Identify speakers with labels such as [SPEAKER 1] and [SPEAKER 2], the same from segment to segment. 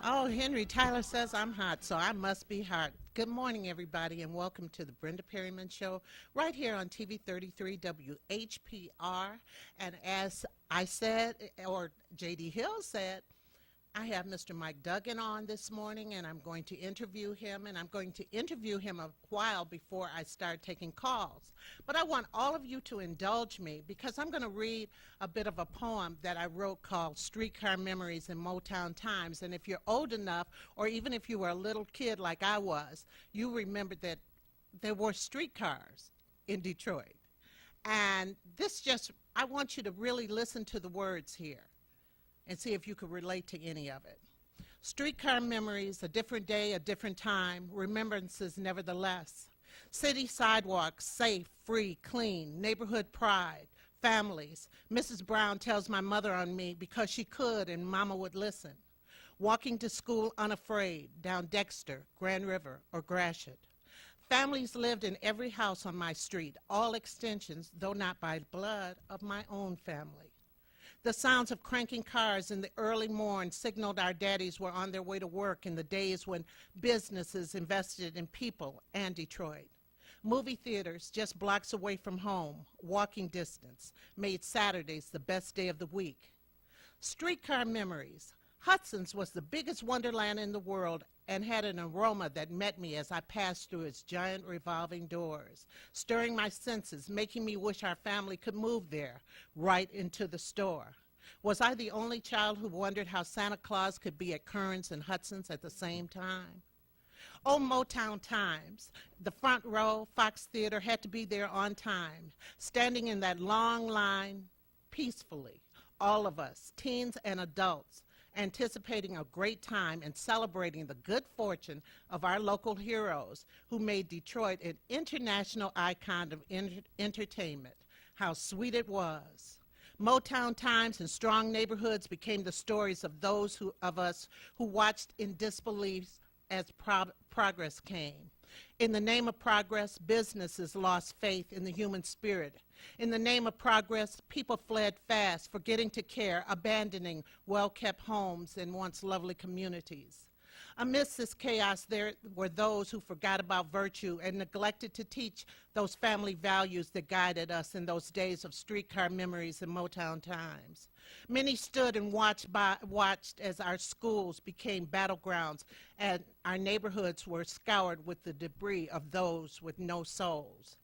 [SPEAKER 1] Oh, Henry Tyler says I'm hot, so I must be hot. Good morning, everybody, and welcome to the Brenda Perryman Show right here on TV 33 WHPR. And as I said, or JD Hill said, I have Mr. Mike Duggan on this morning, and I'm going to interview him, and I'm going to interview him a while before I start taking calls. But I want all of you to indulge me because I'm going to read a bit of a poem that I wrote called Streetcar Memories in Motown Times. And if you're old enough, or even if you were a little kid like I was, you remember that there were streetcars in Detroit. And I want you to really listen to the words here and see if you could relate to any of it. Streetcar memories, a different day, a different time, remembrances nevertheless. City sidewalks, safe, free, clean, neighborhood pride, families. Mrs. Brown tells my mother on me because she could and Mama would listen. Walking to school unafraid, down Dexter, Grand River, or Gratiot. Families lived in every house on my street, all extensions, though not by blood, of my own family. The sounds of cranking cars in the early morn signaled our daddies were on their way to work in the days when businesses invested in people and Detroit. Movie theaters just blocks away from home, walking distance, made Saturdays the best day of the week. Streetcar memories. Hudson's was the biggest wonderland in the world and had an aroma that met me as I passed through its giant revolving doors, stirring my senses, making me wish our family could move there, right into the store. Was I the only child who wondered how Santa Claus could be at Kearns and Hudson's at the same time? Oh, Motown times. The front row, Fox Theater, had to be there on time, standing in that long line peacefully, all of us, teens and adults, anticipating a great time and celebrating the good fortune of our local heroes who made Detroit an international icon of entertainment. How sweet it was. Motown times and strong neighborhoods became the stories of those of us who watched in disbelief as progress came. In the name of progress, businesses lost faith in the human spirit. In the name of progress, people fled fast, forgetting to care, abandoning well-kept homes and once lovely communities. Amidst this chaos, there were those who forgot about virtue and neglected to teach those family values that guided us in those days of streetcar memories and Motown times. Many stood and watched as our schools became battlegrounds and our neighborhoods were scoured with the debris of those with no souls.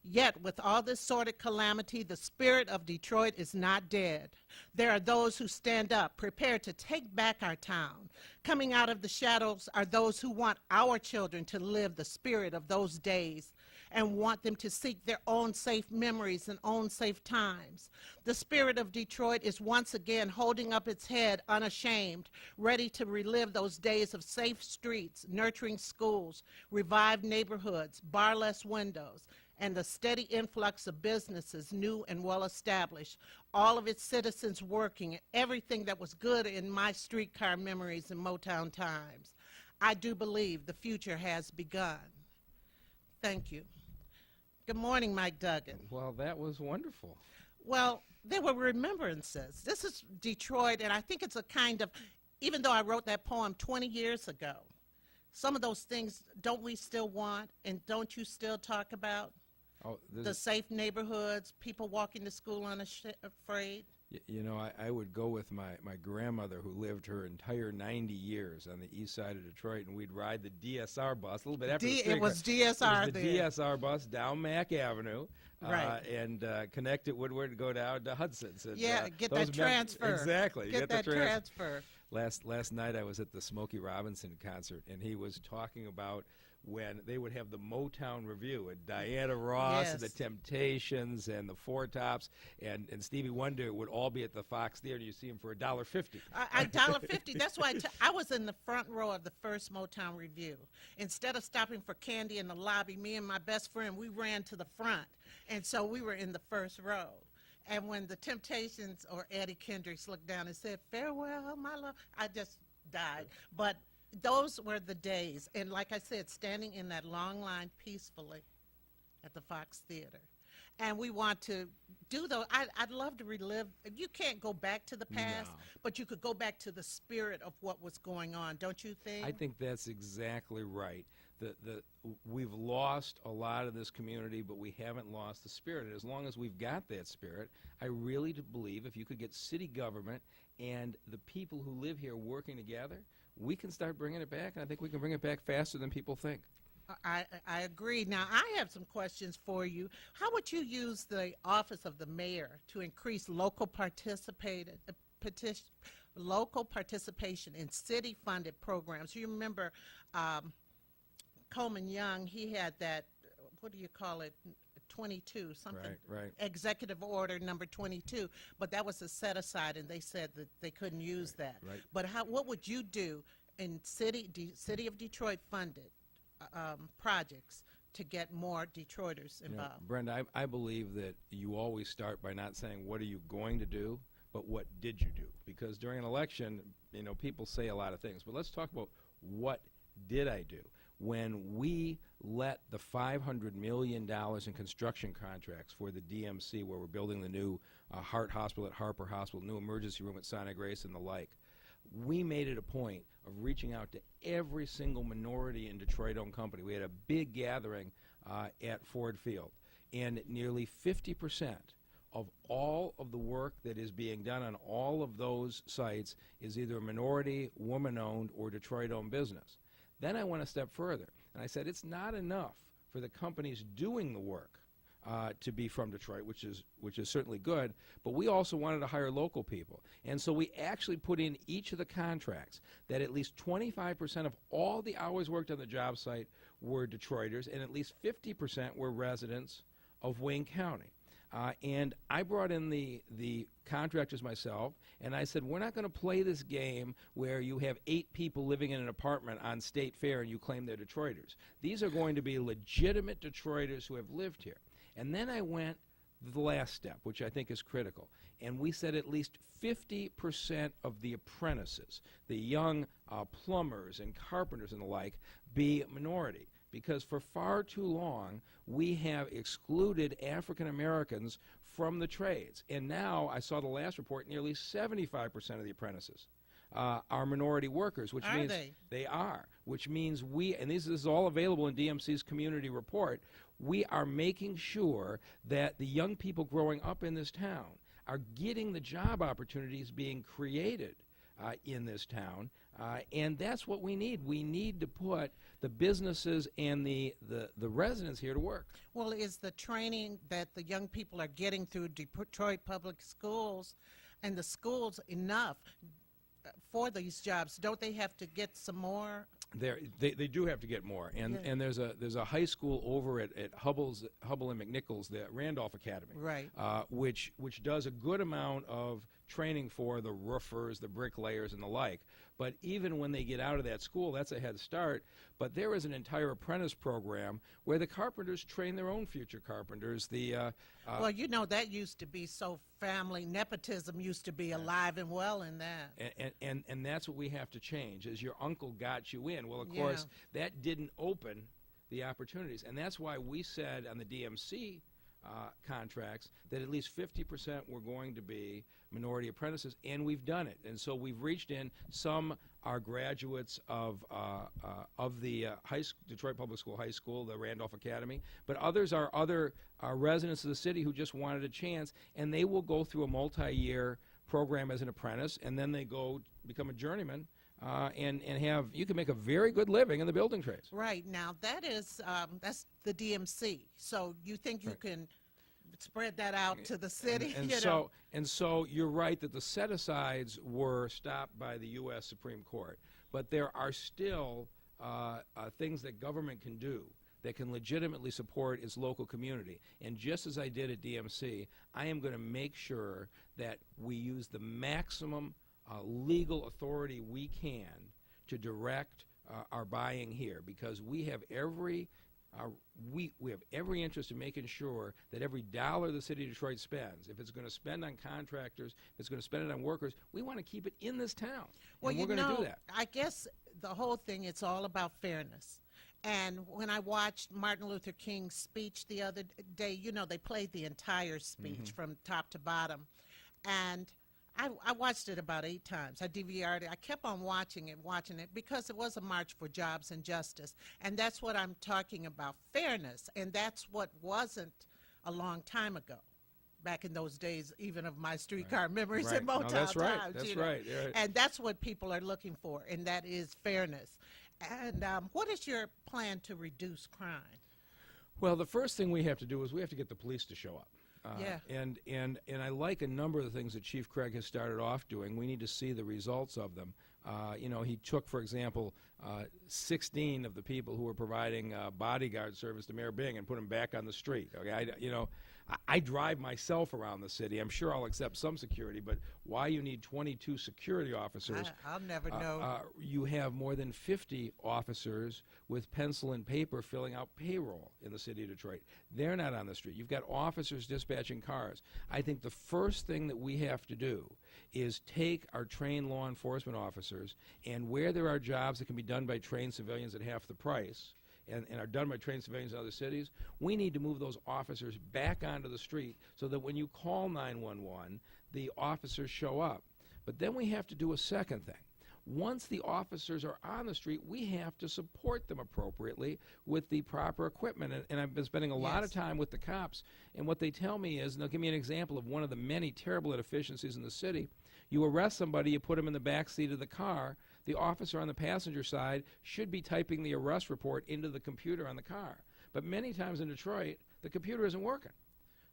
[SPEAKER 1] Yet, with all this sordid calamity, the spirit of Detroit is not dead. There are those who stand up, prepared to take back our town. Coming out of the shadows are those who want our children to live the spirit of those days and want them to seek their own safe memories and own safe times. The spirit of Detroit is once again holding up its head unashamed, ready to relive those days of safe streets, nurturing schools, revived neighborhoods, barless windows, and the steady influx of businesses, new and well-established, all of its citizens working, everything that was good in my streetcar memories in Motown times. I do believe the future has begun. Thank you. Good morning, Mike Duggan.
[SPEAKER 2] Well, that was wonderful.
[SPEAKER 1] Well, there were remembrances. This is Detroit, and I think it's a kind of, even though I wrote that poem 20 years ago, some of those things don't we still want, and don't you still talk about?
[SPEAKER 2] Oh,
[SPEAKER 1] The safe neighborhoods, people walking to school unafraid.
[SPEAKER 2] you know, I would go with my grandmother who lived her entire 90 years on the east side of Detroit, and we'd ride the DSR bus a little bit after the
[SPEAKER 1] It was DSR
[SPEAKER 2] it was the
[SPEAKER 1] then.
[SPEAKER 2] DSR bus down Mack Avenue,
[SPEAKER 1] Right.
[SPEAKER 2] and connect at Woodward to go down to Hudson's. And,
[SPEAKER 1] Yeah, get
[SPEAKER 2] those
[SPEAKER 1] that transfer.
[SPEAKER 2] Exactly.
[SPEAKER 1] Get that transfer.
[SPEAKER 2] Last night I was at the Smokey Robinson concert, and he was talking about when they would have the Motown Review and Diana Ross and the
[SPEAKER 1] Yes.
[SPEAKER 2] Temptations and the Four Tops and Stevie Wonder would all be at the Fox Theater. You see them for $1.50.
[SPEAKER 1] $1.50. That's why I was in the front row of the first Motown Review. Instead of stopping for candy in the lobby, me and my best friend, we ran to the front. And so we were in the first row. And when the Temptations or Eddie Kendricks looked down and said, "Farewell, my love," I just died. But those were the days. And like I said, standing in that long line peacefully at the Fox Theater. and we want to do those. I'd love to relive. You can't go back to the past,
[SPEAKER 2] No.
[SPEAKER 1] but you could go back to the spirit of what was going on, don't you think?
[SPEAKER 2] I think that's exactly right. We've lost a lot of this community, but we haven't lost the spirit. And as long as we've got that spirit, I really do believe if you could get city government and the people who live here working together, we can start bringing it back, and I think we can bring it back faster than people think.
[SPEAKER 1] I agree. Now, I have some questions for you. How would you use the office of the mayor to increase local participation in city-funded programs? You remember Coleman Young, he had that, what do you call it, 22, something.
[SPEAKER 2] Right.
[SPEAKER 1] Executive order number 22, but that was a set aside, and they said that they couldn't use that.
[SPEAKER 2] Right.
[SPEAKER 1] But what would you do in City of Detroit funded projects to get more Detroiters involved?
[SPEAKER 2] Brenda, I believe that you always start by not saying what are you going to do, but what did you do? Because during an election, people say a lot of things, but let's talk about what did I do? When we let the $500 million in construction contracts for the DMC, where we're building the new Heart Hospital at Harper Hospital, new emergency room at Santa Grace and the like, we made it a point of reaching out to every single minority and Detroit-owned company. We had a big gathering at Ford Field, and nearly 50% of all of the work that is being done on all of those sites is either a minority, woman-owned, or Detroit-owned business. Then I went a step further, and I said it's not enough for the companies doing the work to be from Detroit, which is certainly good, but we also wanted to hire local people. And so we actually put in each of the contracts that at least 25% of all the hours worked on the job site were Detroiters, and at least 50% were residents of Wayne County. And I brought in the contractors myself, and I said, we're not going to play this game where you have 8 people living in an apartment on State Fair and you claim they're Detroiters. These are going to be legitimate Detroiters who have lived here. And then I went the last step, which I think is critical, and we said at least 50% of the apprentices, the young plumbers and carpenters and the like, be minority. Because for far too long, we have excluded African Americans from the trades. And now, I saw the last report, nearly 75% of the apprentices are minority workers, which means they are, which means and this is all available in DMC's community report, we are making sure that the young people growing up in this town are getting the job opportunities being created in this town, and that's what we need. We need to put the businesses and the residents here to work.
[SPEAKER 1] Well, is the training that the young people are getting through Detroit Public Schools and the schools enough for these jobs? Don't they have to get some more?
[SPEAKER 2] They do have to get more, and there's a high school over at Hubble and McNichols, the Randolph Academy,
[SPEAKER 1] right?
[SPEAKER 2] Which does a good amount of training for the roofers, the bricklayers, and the like. But even when they get out of that school, that's a head start. But there is an entire apprentice program where the carpenters train their own future carpenters.
[SPEAKER 1] Well, that used to be so family. Nepotism used to be alive and well in that.
[SPEAKER 2] And that's what we have to change, is your uncle got you in. Well, of course, that didn't open the opportunities. And that's why we said on the DMC contracts that at least 50% were going to be minority apprentices, and we've done it. And so we've reached in. Some are graduates of the Detroit Public School High School, the Randolph Academy, but others are other residents of the city who just wanted a chance, and they will go through a multi-year program as an apprentice, and then they go become a journeyman. And you can make a very good living in the building trades.
[SPEAKER 1] Right. Now, that's the DMC. So you think you can spread that out to the city?
[SPEAKER 2] And so you're right that the set-asides were stopped by the U.S. Supreme Court. But there are still things that government can do that can legitimately support its local community. And just as I did at DMC, I am going to make sure that we use the maximum legal authority we can to direct our buying here, because we have every interest in making sure that every dollar the city of Detroit spends, if it's going to spend on contractors, if it's going to spend it on workers, we want to keep it in this town.
[SPEAKER 1] Well,
[SPEAKER 2] and we're going to do that.
[SPEAKER 1] I guess the whole thing, it's all about fairness. And when I watched Martin Luther King's speech the other day, you know, they played the entire speech from top to bottom. And I watched it about 8 times. I DVR'd it. I kept on watching it, because it was a march for jobs and justice. And that's what I'm talking about, fairness. And that's what wasn't a long time ago, back in those days, even of my streetcar memories and Motown
[SPEAKER 2] that's right.
[SPEAKER 1] times.
[SPEAKER 2] That's
[SPEAKER 1] you know.
[SPEAKER 2] right. You're right.
[SPEAKER 1] And that's what people are looking for, and that is fairness. And what is your plan to reduce crime?
[SPEAKER 2] Well, the first thing we have to do is we have to get the police to show up.
[SPEAKER 1] Yeah.
[SPEAKER 2] And I like a number of the things that Chief Craig has started off doing. We need to see the results of them. You know, he took, for example, 16 of the people who were providing bodyguard service to Mayor Bing and put them back on the street. Okay, I drive myself around the city. I'm sure I'll accept some security, but why you need 22 security officers?
[SPEAKER 1] I'll never know.
[SPEAKER 2] You have more than 50 officers with pencil and paper filling out payroll in the city of Detroit. They're not on the street. You've got officers dispatching cars. I think the first thing that we have to do is take our trained law enforcement officers, and where there are jobs that can be done by trained civilians at half the price, and are done by trained civilians in other cities, we need to move those officers back onto the street so that when you call 911, the officers show up. But then we have to do a second thing. Once the officers are on the street, we have to support them appropriately with the proper equipment. And I've been spending a lot of time with the cops, and what they tell me is, and they'll give me an example of one of the many terrible inefficiencies in the city. You arrest somebody, you put them in the back seat of the car. The officer on the passenger side should be typing the arrest report into the computer on the car. But many times in Detroit, the computer isn't working.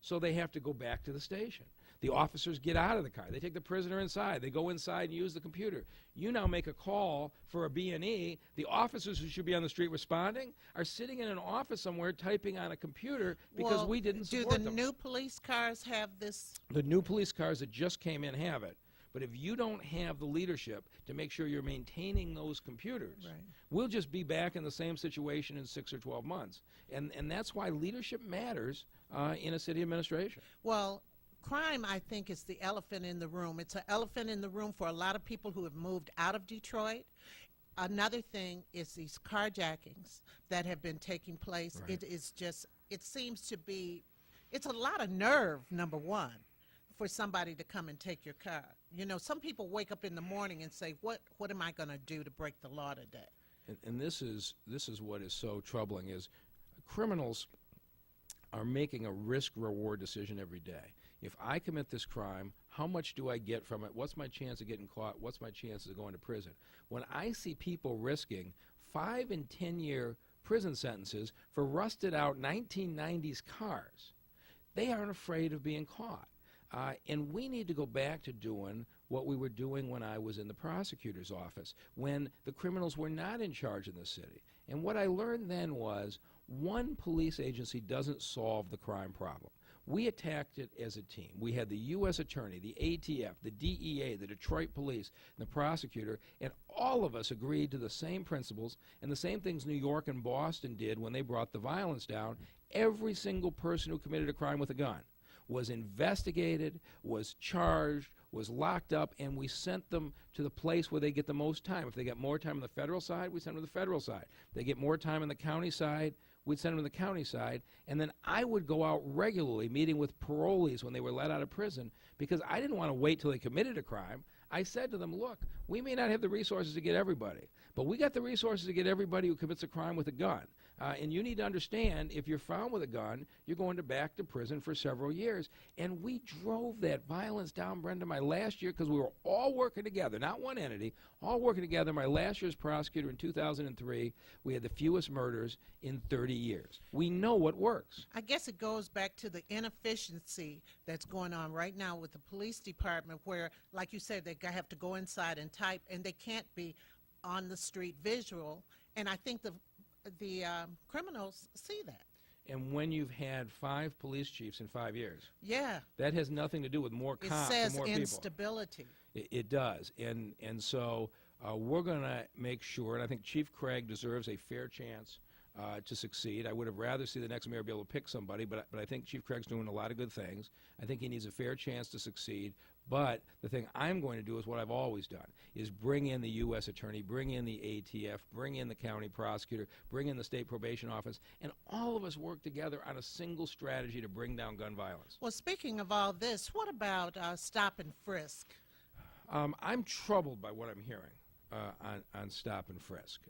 [SPEAKER 2] So they have to go back to the station. The officers get out of the car. They take the prisoner inside. They go inside and use the computer. You now make a call for a B&E. The officers who should be on the street responding are sitting in an office somewhere typing on a computer because we didn't support them.
[SPEAKER 1] Do the new police cars have this?
[SPEAKER 2] The new police cars that just came in have it. But if you don't have the leadership to make sure you're maintaining those computers, we'll just be back in the same situation in 6 or 12 months. And that's why leadership matters in a city administration.
[SPEAKER 1] Well, crime, I think, is the elephant in the room. It's an elephant in the room for a lot of people who have moved out of Detroit. Another thing is these carjackings that have been taking place. It is just, it seems to be, it's a lot of nerve, number one, for somebody to come and take your car. You know, some people wake up in the morning and say, what am I going to do to break the law today?
[SPEAKER 2] And this is what is so troubling is criminals are making a risk-reward decision every day. If I commit this crime, how much do I get from it? What's my chance of getting caught? What's my chances of going to prison? When I see people risking 5 and 10-year prison sentences for rusted-out 1990s cars, they aren't afraid of being caught. And we need to go back to doing what we were doing when I was in the prosecutor's office, when the criminals were not in charge in the city. And what I learned then was one police agency doesn't solve the crime problem. We attacked it as a team. We had the U.S. Attorney, the ATF, the DEA, the Detroit Police, and the prosecutor, and all of us agreed to the same principles and the same things New York and Boston did when they brought the violence down. Every single person who committed a crime with a gun was investigated, was charged, was locked up, and we sent them to the place where they get the most time. If they get more time on the federal side, we send them to the federal side. If they get more time on the county side, we'd send them to the county side. And then I would go out regularly meeting with parolees when they were let out of prison because I didn't want to wait till they committed a crime. I said to them, look, we may not have the resources to get everybody, but we got the resources to get everybody who commits a crime with a gun. And you need to understand, if you're found with a gun, you're going back to prison for several years. And we drove that violence down, Brenda, my last year, because we were all working together, not one entity, all working together. My last year as prosecutor in 2003, we had the fewest murders in 30 years. We know what works.
[SPEAKER 1] I guess it goes back to the inefficiency that's going on right now with the police department where, like you said, they have to go inside and type, and they can't be on the street visual. And I think the criminals see that.
[SPEAKER 2] And when you've had 5 police chiefs in 5 years,
[SPEAKER 1] that
[SPEAKER 2] has nothing to do with more cops
[SPEAKER 1] or
[SPEAKER 2] more people.
[SPEAKER 1] It says instability.
[SPEAKER 2] It does. And so we're going to make sure, and I think Chief Craig deserves a fair chance to succeed. I would have rather see the next mayor be able to pick somebody, but I think Chief Craig's doing a lot of good things. I think he needs a fair chance to succeed. But the thing I'm going to do is what I've always done, is bring in the U.S. Attorney, bring in the ATF, bring in the county prosecutor, bring in the state probation office, and all of us work together on a single strategy to bring down gun violence.
[SPEAKER 1] Well, speaking of all this, what about stop and frisk?
[SPEAKER 2] I'm troubled by what I'm hearing on stop and frisk.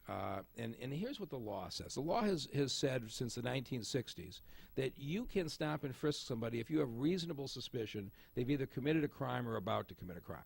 [SPEAKER 2] And here's what the law says. The law has said since the 1960s that you can stop and frisk somebody if you have reasonable suspicion they've either committed a crime or about to commit a crime.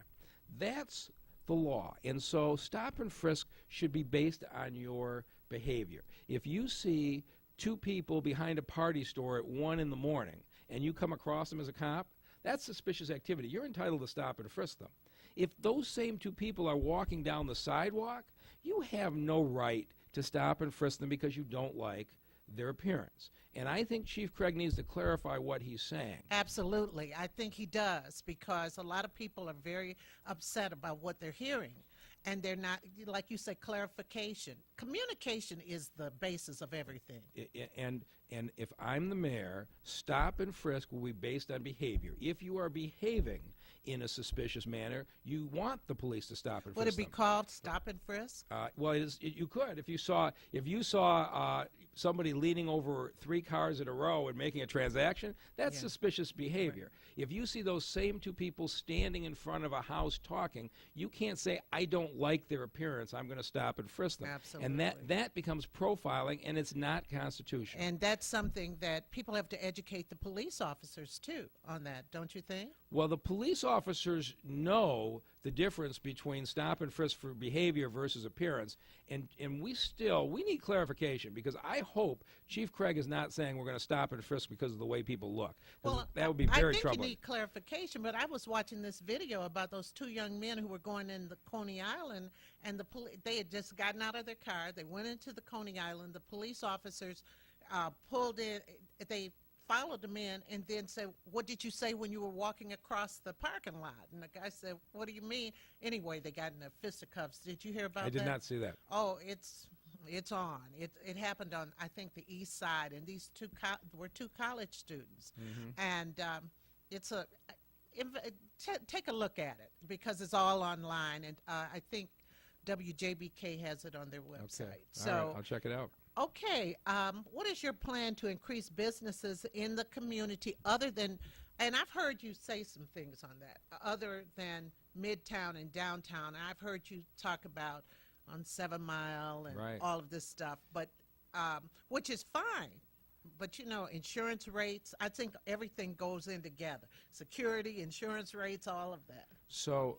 [SPEAKER 2] That's the law. And so stop and frisk should be based on your behavior. If you see two people behind a party store at 1 in the morning and you come across them as a cop, that's suspicious activity. You're entitled to stop and frisk them. If those same two people are walking down the sidewalk, you have no right to stop and frisk them because you don't like their appearance. And I think Chief Craig needs to clarify what he's saying.
[SPEAKER 1] Absolutely. I think he does, because a lot of people are very upset about what they're hearing. And they're not, like you said, clarification. Communication is the basis of everything.
[SPEAKER 2] And if I'm the mayor, stop and frisk will be based on behavior. If you are behaving in a suspicious manner, you want the police to stop and frisk
[SPEAKER 1] Would it be
[SPEAKER 2] them.
[SPEAKER 1] called stop and frisk?
[SPEAKER 2] Well, you could. If you saw somebody leaning over 3 cars in a row and making a transaction, that's suspicious behavior. Right. If you see those same two people standing in front of a house talking, you can't say, I don't like their appearance, I'm going to stop and frisk them.
[SPEAKER 1] Absolutely.
[SPEAKER 2] And that becomes profiling, and it's not constitutional.
[SPEAKER 1] And that's something that people have to educate the police officers, too, on that, don't you think?
[SPEAKER 2] Well, the police officers know the difference between stop and frisk for behavior versus appearance, and we need clarification, because I hope Chief Craig is not saying we're going to stop and frisk because of the way people look.
[SPEAKER 1] Well,
[SPEAKER 2] that would be very
[SPEAKER 1] I think
[SPEAKER 2] troubling.
[SPEAKER 1] You need clarification, but I was watching this video about those 2 young men who were going in the Coney Island, and they had just gotten out of their car. They went into the Coney Island. The police officers pulled in. They followed them in and then said, what did you say when you were walking across the parking lot? And the guy said, what do you mean? Anyway, they got in a fisticuffs. Did you hear about that?
[SPEAKER 2] I did not see that.
[SPEAKER 1] Oh, it's on. It happened on, I think, the east side, and these were 2 college students. Mm-hmm. And take a look at it, because it's all online, and I think WJBK has it on their website.
[SPEAKER 2] Okay.
[SPEAKER 1] So
[SPEAKER 2] all right. I'll check it out.
[SPEAKER 1] Okay, what is your plan to increase businesses in the community other than, and I've heard you say some things on that, other than Midtown and downtown. I've heard you talk about on 7 Mile and all of this stuff, but which is fine. But, insurance rates, I think everything goes in together. Security, insurance rates, all of that.
[SPEAKER 2] So,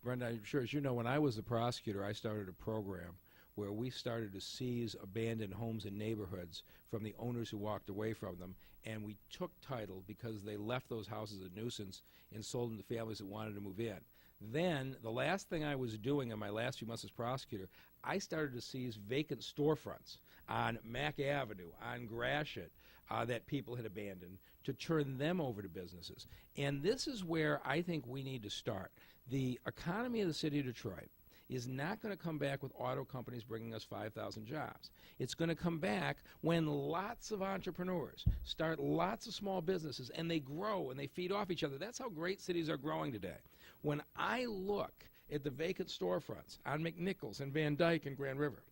[SPEAKER 2] Brenda, I'm sure as you know, when I was the prosecutor, I started a program where we started to seize abandoned homes in neighborhoods from the owners who walked away from them, and we took title because they left those houses a nuisance and sold them to families that wanted to move in. Then, the last thing I was doing in my last few months as prosecutor, I started to seize vacant storefronts on Mack Avenue, on Gratiot, that people had abandoned, to turn them over to businesses. And this is where I think we need to start. The economy of the city of Detroit is not going to come back with auto companies bringing us 5,000 jobs. It's going to come back when lots of entrepreneurs start lots of small businesses, and they grow and they feed off each other. That's how great cities are growing today. When I look at the vacant storefronts on McNichols and Van Dyke and Grand River,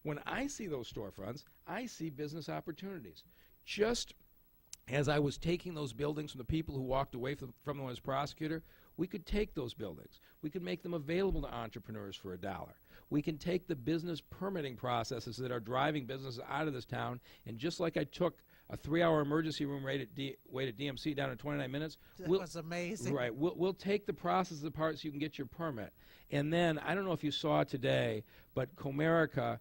[SPEAKER 2] when I see those storefronts, I see business opportunities. Just as I was taking those buildings from the people who walked away from them as prosecutor, we could take those buildings. We could make them available to entrepreneurs for $1. We can take the business permitting processes that are driving businesses out of this town, and just like I took a 3-hour emergency room wait at DMC down in 29 minutes.
[SPEAKER 1] That was amazing.
[SPEAKER 2] Right. We'll take the process apart so you can get your permit. And then, I don't know if you saw today, but Comerica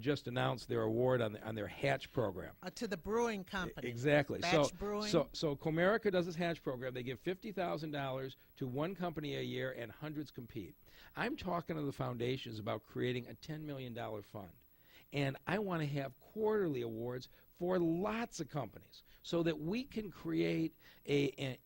[SPEAKER 2] just announced their award on their hatch program.
[SPEAKER 1] To the brewing company.
[SPEAKER 2] Exactly.
[SPEAKER 1] Batch brewing.
[SPEAKER 2] So Comerica does this hatch program. They give $50,000 to one company a year, and hundreds compete. I'm talking to the foundations about creating a $10 million fund. And I want to have quarterly awards for lots of companies so that we can create a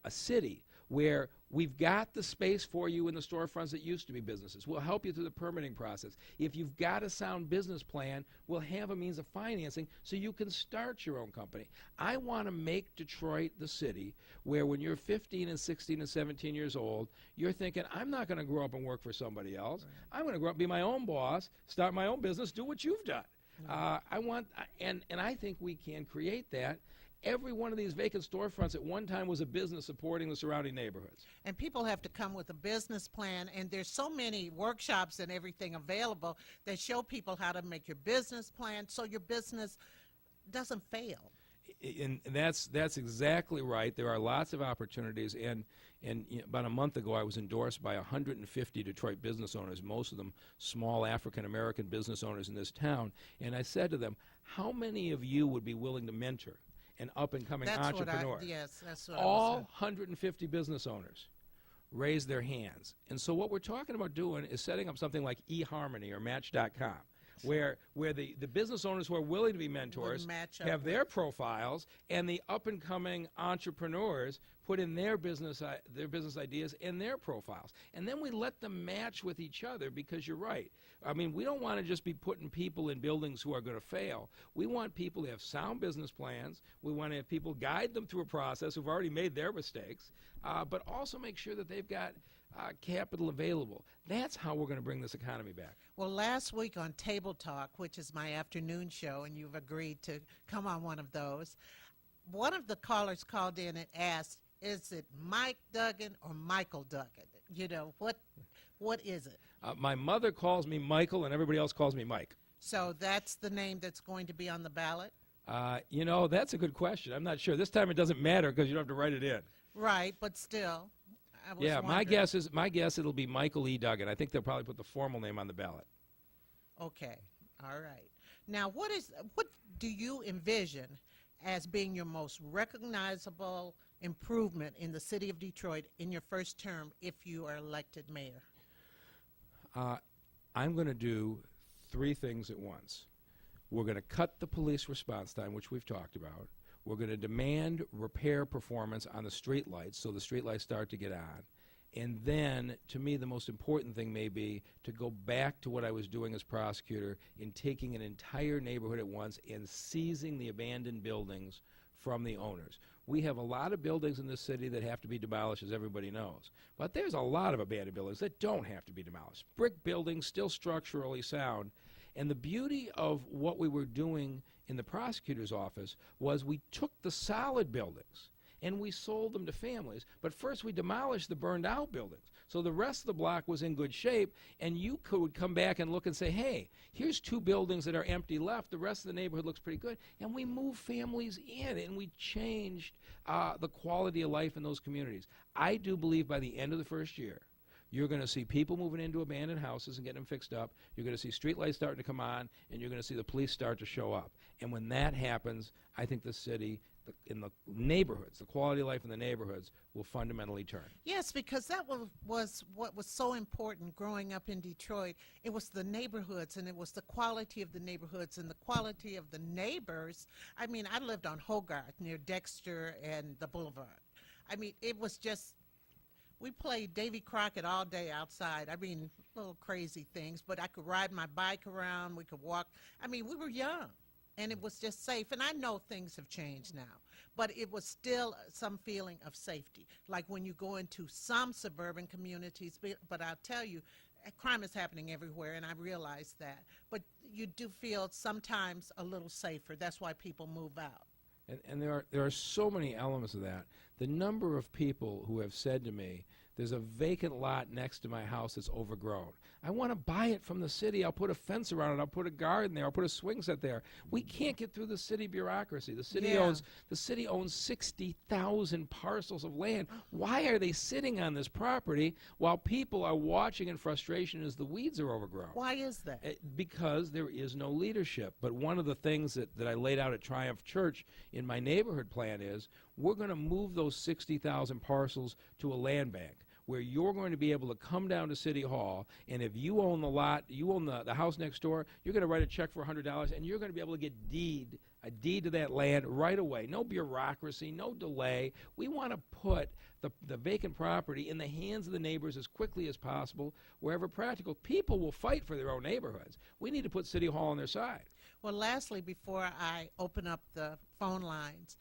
[SPEAKER 2] city where we've got the space for you in the storefronts that used to be businesses. We'll help you through the permitting process. If you've got a sound business plan, we'll have a means of financing so you can start your own company. I want to make Detroit the city where when you're 15 and 16 and 17 years old, you're thinking, I'm not going to grow up and work for somebody else. Right. I'm going to grow up, be my own boss, start my own business, do what you've done. And I think we can create that. Every one of these vacant storefronts at one time was a business supporting the surrounding neighborhoods.
[SPEAKER 1] And people have to come with a business plan, and there's so many workshops and everything available that show people how to make your business plan so your business doesn't fail.
[SPEAKER 2] And that's exactly right. There are lots of opportunities, and about a month ago I was endorsed by 150 Detroit business owners, most of them small African-American business owners in this town, and I said to them, how many of you would be willing to mentor an up-and-coming entrepreneur?
[SPEAKER 1] That's what
[SPEAKER 2] All
[SPEAKER 1] I was
[SPEAKER 2] 150 business owners raised their hands. And so what we're talking about doing is setting up something like eHarmony or Match.com, where the business owners who are willing to be mentors have their profiles, and the up-and-coming entrepreneurs put in their business ideas and their profiles. And then we let them match with each other, because you're right. I mean, we don't want to just be putting people in buildings who are going to fail. We want people to have sound business plans. We want to have people guide them through a process who've already made their mistakes, but also make sure that they've got capital available. That's how we're going to bring this economy back.
[SPEAKER 1] Well, last week on Table Talk, which is my afternoon show, and you've agreed to come on one of those, one of the callers called in and asked, is it Mike Duggan or Michael Duggan? You know, what is it?
[SPEAKER 2] My mother calls me Michael, and everybody else calls me Mike.
[SPEAKER 1] So that's the name that's going to be on the ballot?
[SPEAKER 2] You know, that's a good question. I'm not sure. This time it doesn't matter because you don't have to write it in.
[SPEAKER 1] Right, but still.
[SPEAKER 2] Yeah, my guess it'll be Michael E. Duggan. I think they'll probably put the formal name on the ballot.
[SPEAKER 1] Okay, all right. Now, what do you envision as being your most recognizable improvement in the city of Detroit in your first term if you are elected mayor?
[SPEAKER 2] I'm going to do three things at once. We're going to cut the police response time, which we've talked about. We're going to demand repair performance on the street lights so the street lights start to get on. And then, to me, the most important thing may be to go back to what I was doing as prosecutor in taking an entire neighborhood at once and seizing the abandoned buildings from the owners. We have a lot of buildings in this city that have to be demolished, as everybody knows. But there's a lot of abandoned buildings that don't have to be demolished. Brick buildings, still structurally sound. And the beauty of what we were doing in the prosecutor's office was we took the solid buildings and we sold them to families. But first we demolished the burned out buildings. So the rest of the block was in good shape, and you could come back and look and say, hey, here's two buildings that are empty left. The rest of the neighborhood looks pretty good. And we moved families in, and we changed the quality of life in those communities. I do believe by the end of the first year, you're going to see people moving into abandoned houses and getting them fixed up. You're going to see street lights starting to come on, and you're going to see the police start to show up. And when that happens, I think the city, in the neighborhoods, the quality of life in the neighborhoods will fundamentally turn.
[SPEAKER 1] Yes, because that was what was so important growing up in Detroit. It was the neighborhoods, and it was the quality of the neighborhoods and the quality of the neighbors. I mean, I lived on Hogarth near Dexter and the Boulevard. I mean, it was just, we played Davy Crockett all day outside. I mean, little crazy things, but I could ride my bike around. We could walk. I mean, we were young, and it was just safe. And I know things have changed now, but it was still some feeling of safety. Like when you go into some suburban communities, but I'll tell you, crime is happening everywhere, and I realize that. But you do feel sometimes a little safer. That's why people move out.
[SPEAKER 2] And there are so many elements of that. The number of people who have said to me, there's a vacant lot next to my house that's overgrown. I want to buy it from the city. I'll put a fence around it. I'll put a garden there. I'll put a swing set there. We can't get through the city bureaucracy. The city owns 60,000 parcels of land. Why are they sitting on this property while people are watching in frustration as the weeds are overgrown?
[SPEAKER 1] Why is that?
[SPEAKER 2] Because there is no leadership. But one of the things that I laid out at Triumph Church in my neighborhood plan is we're going to move those 60,000 parcels to a land bank. where you're going to be able to come down to City Hall, and if you own the lot, you own the house next door, you're going to write a check for $100, and you're going to be able to get a deed to that land right away. No bureaucracy, no delay. We want to put the vacant property in the hands of the neighbors as quickly as possible, wherever practical. People will fight for their own neighborhoods. We need to put City Hall on their side.
[SPEAKER 1] Well, lastly, before I open up the phone lines,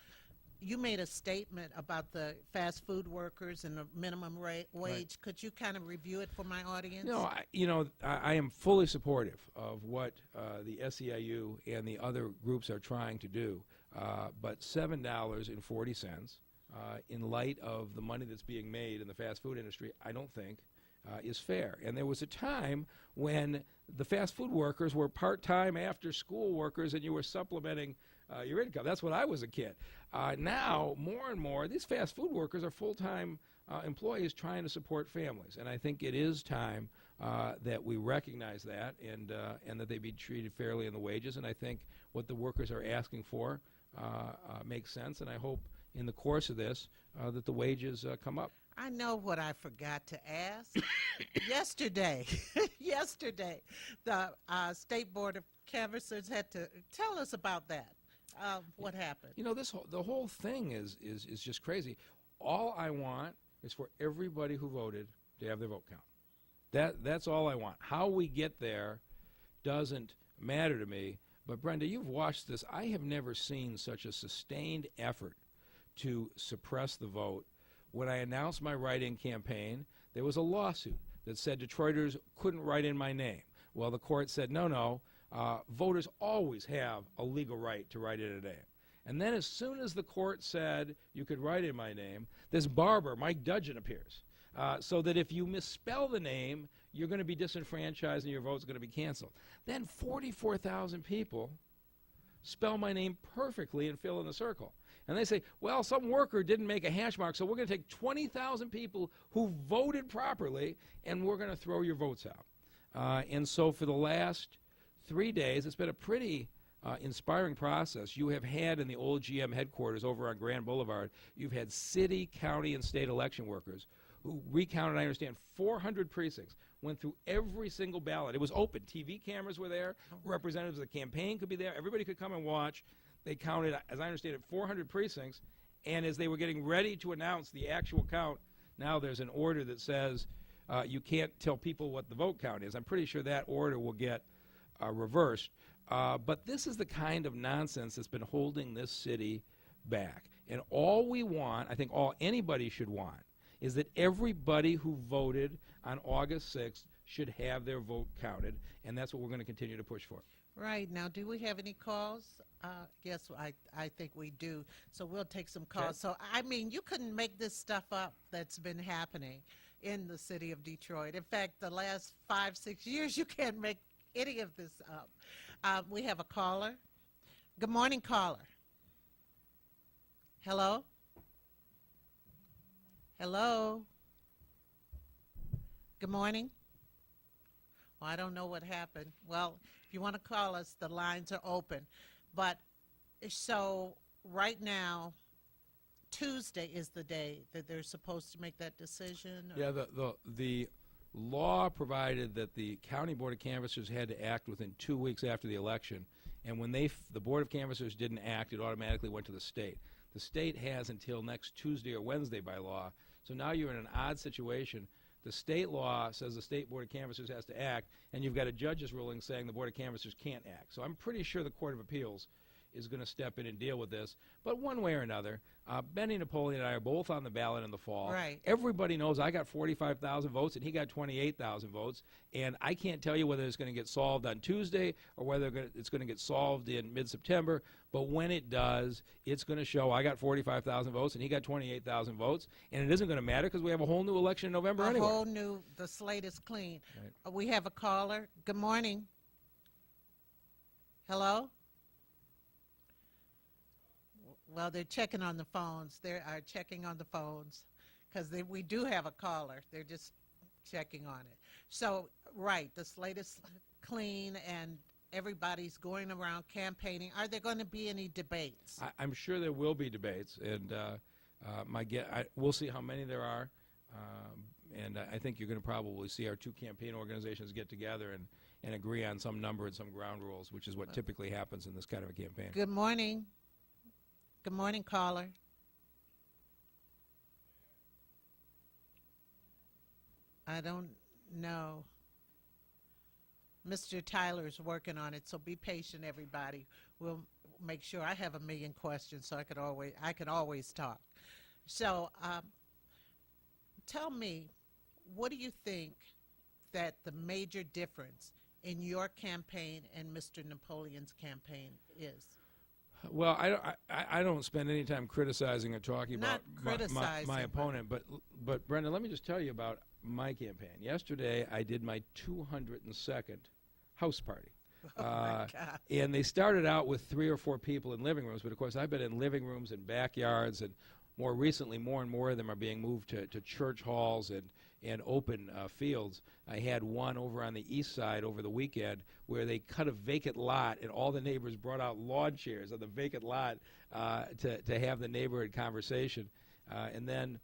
[SPEAKER 1] you made a statement about the fast food workers and the minimum wage. Right. Could you kind of review it for my audience?
[SPEAKER 2] No, I am fully supportive of what the SEIU and the other groups are trying to do, but $7.40 in light of the money that's being made in the fast food industry, I don't think is fair. And there was a time when the fast food workers were part-time after-school workers, and you were supplementing your income. That's when I was a kid. Now, more and more, these fast food workers are full-time employees trying to support families. And I think it is time that we recognize that and that they be treated fairly in the wages. And I think what the workers are asking for makes sense. And I hope in the course of this that the wages come up.
[SPEAKER 1] I know what I forgot to ask. Yesterday, the State Board of Canvassers had to tell us about that. What happened?
[SPEAKER 2] You know, the whole thing is just crazy. All I want is for everybody who voted to have their vote count. That's all I want. How we get there doesn't matter to me. But Brenda, you've watched this. I have never seen such a sustained effort to suppress the vote. When I announced my write-in campaign, there was a lawsuit that said Detroiters couldn't write in my name. Well, the court said, no, voters always have a legal right to write in a name. And then as soon as the court said you could write in my name, this barber, Mike Duggan, appears. So that if you misspell the name, you're going to be disenfranchised and your vote's going to be canceled. Then 44,000 people spell my name perfectly and fill in the circle. And they say, well, some worker didn't make a hash mark, so we're going to take 20,000 people who voted properly, and we're going to throw your votes out. And so for the last 3 days, it's been a pretty inspiring process. You have had in the old GM headquarters over on Grand Boulevard, you've had city, county, and state election workers who recounted, I understand, 400 precincts, went through every single ballot. It was open. TV cameras were there. Representatives of the campaign could be there. Everybody could come and watch. They counted, as I understand it, 400 precincts, and as they were getting ready to announce the actual count, now there's an order that says you can't tell people what the vote count is. I'm pretty sure that order will get reversed. But this is the kind of nonsense that's been holding this city back. And all we want, I think all anybody should want, is that everybody who voted on August 6th should have their vote counted, and that's what we're going to continue to push for.
[SPEAKER 1] Right. Now, do we have any calls? Yes, I think we do. So we'll take some calls. Okay. So, I mean, you couldn't make this stuff up that's been happening in the city of Detroit. In fact, the last 5-6 years, you can't make any of this up. We have a caller. Good morning, caller. Hello? Hello? Good morning. Well, I don't know what happened. Well, if you want to call us, the lines are open. But so right now, Tuesday is the day that they're supposed to make that decision? Or?
[SPEAKER 2] Yeah, the law provided that the County Board of Canvassers had to act within 2 weeks after the election. And when the Board of Canvassers didn't act, it automatically went to the state. The state has until next Tuesday or Wednesday by law. So now you're in an odd situation. The state law says the State Board of Canvassers has to act, and you've got a judge's ruling saying the Board of Canvassers can't act. So I'm pretty sure the Court of Appeals is going to step in and deal with this. But one way or another, Benny Napoleon and I are both on the ballot in the fall.
[SPEAKER 1] Right.
[SPEAKER 2] Everybody knows I got 45,000 votes, and he got 28,000 votes. And I can't tell you whether it's going to get solved on Tuesday or whether it's going to get solved in mid-September. But when it does, it's going to show I got 45,000 votes, and he got 28,000 votes. And it isn't going to matter because we have a whole new election in November anyway.
[SPEAKER 1] The slate is clean. Right. We have a caller. Good morning. Hello? Well, they're checking on the phones. They are checking on the phones because we do have a caller. They're just checking on it. So, right, the slate is clean and everybody's going around campaigning. Are there going to be any debates?
[SPEAKER 2] I'm sure there will be debates, and we'll see how many there are. I think you're going to probably see our two campaign organizations get together and agree on some number and some ground rules, which is what typically happens in this kind of a campaign.
[SPEAKER 1] Good morning. Good morning, caller. I don't know. Mr. Tyler's working on it, so be patient, everybody. We'll make sure. I have a million questions, so I could always talk. So, tell me, what do you think that the major difference in your campaign and Mr. Napoleon's campaign is?
[SPEAKER 2] Well, I don't spend any time criticizing or talking
[SPEAKER 1] Not
[SPEAKER 2] about
[SPEAKER 1] criticizing,
[SPEAKER 2] my opponent, but Brenda, let me just tell you about my campaign. Yesterday, I did my 202nd house party.
[SPEAKER 1] Oh my God.
[SPEAKER 2] And they started out with 3 or 4 people in living rooms, but of course I've been in living rooms and backyards, and more recently more and more of them are being moved to church halls and open fields. I had one over on the east side over the weekend where they cut a vacant lot, and all the neighbors brought out lawn chairs on the vacant lot to have the neighborhood conversation. And then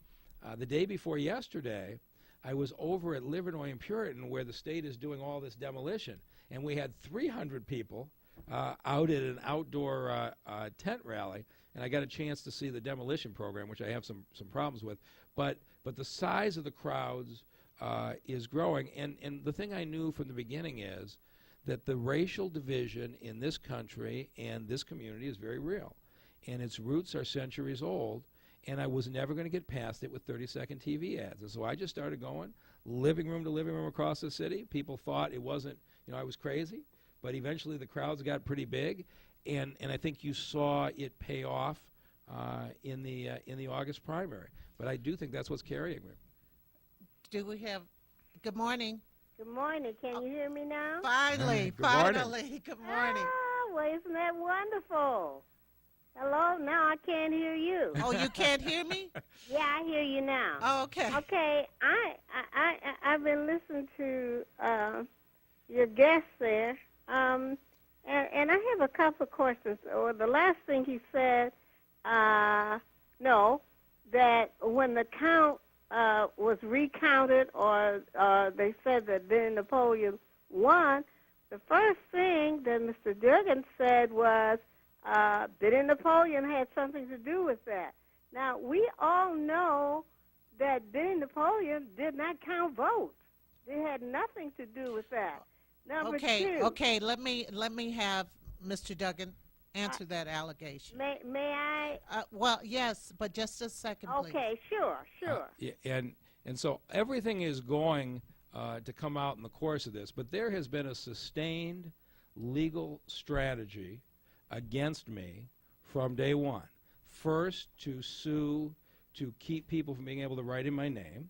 [SPEAKER 2] the day before yesterday, I was over at Livernois and Puritan where the state is doing all this demolition, and we had 300 people out at an outdoor tent rally, and I got a chance to see the demolition program, which I have some problems with. But the size of the crowds is growing, and the thing I knew from the beginning is that the racial division in this country and this community is very real, and its roots are centuries old, and I was never going to get past it with 30-second TV ads. And so I just started going living room to living room across the city. People thought it wasn't, I was crazy, but eventually the crowds got pretty big, and I think you saw it pay off in the August primary. But I do think that's what's carrying me.
[SPEAKER 1] Do we have? Good morning.
[SPEAKER 3] Good morning. Can you hear me now?
[SPEAKER 1] Finally,
[SPEAKER 2] Good morning.
[SPEAKER 1] finally. Good morning.
[SPEAKER 3] Oh, well, isn't that wonderful? Hello? Now I can't hear you.
[SPEAKER 1] Oh, you can't hear me?
[SPEAKER 3] Yeah, I hear you now.
[SPEAKER 1] Oh, okay.
[SPEAKER 3] Okay, I've been listening to your guest there, and I have a couple of questions. Or the last thing he said, that when the count was recounted, or they said that then Napoleon won, the first thing that Mr. Duggan said was Benny Napoleon had something to do with that. Now, we all know that Benny Napoleon did not count votes. They had nothing to do with that. Number two.
[SPEAKER 1] Okay. Let me have Mr. Duggan answer that allegation.
[SPEAKER 3] May I?
[SPEAKER 1] Well, yes, but just a second, please.
[SPEAKER 3] Okay, sure.
[SPEAKER 2] And so everything is going to come out in the course of this, but there has been a sustained legal strategy against me from day one. First, to sue to keep people from being able to write in my name,